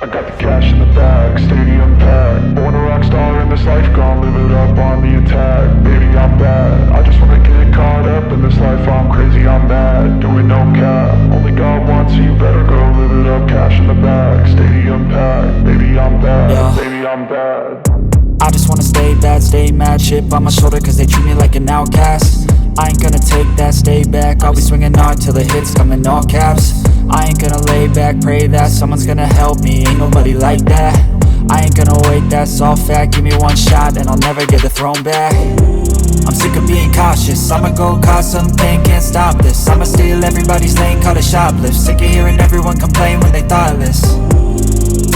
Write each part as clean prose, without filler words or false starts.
I got the cash in the bag, stadium packed. Born a rock star in this life, gon' live it up on the attack. Baby, I'm bad, I just wanna get caught up in this life. I'm crazy, I'm mad, doing no cap. Only God wants you, better go live it up. Cash in the bag, stadium packed. Baby, I'm bad, yeah. Baby, I'm bad. I just wanna stay bad, stay mad. Chip on my shoulder cause they treat me like an outcast. I ain't gonna take that, stay back. I'll be swinging hard till the hits come in all caps. I ain't gonna lay back, pray that someone's gonna help me. Ain't nobody like that. I ain't gonna wait, that's all fact. Give me one shot and I'll never get the throne back. I'm sick of being cautious, I'ma go cause some pain, can't stop this. I'ma steal everybody's lane, call it shoplift. Sick of hearing everyone complain when they thoughtless.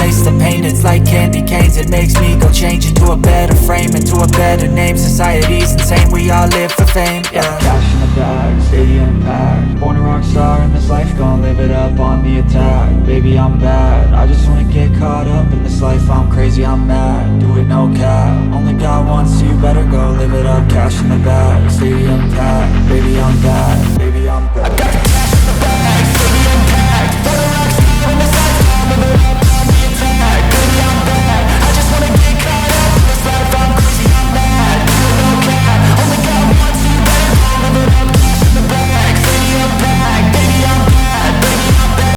Taste the pain, it's like candy canes. It makes me go change into a better frame, into a better name. Society's insane, we all live for fame, yeah. Cash in the bag, stadium packed. Born a rock star in this life, gon' live it up on the attack. Baby, I'm bad, I just wanna get caught up in this life. I'm crazy, I'm mad, do it no cap. Only God wants you, better go live it up. Cash in the bag, stadium packed. Baby,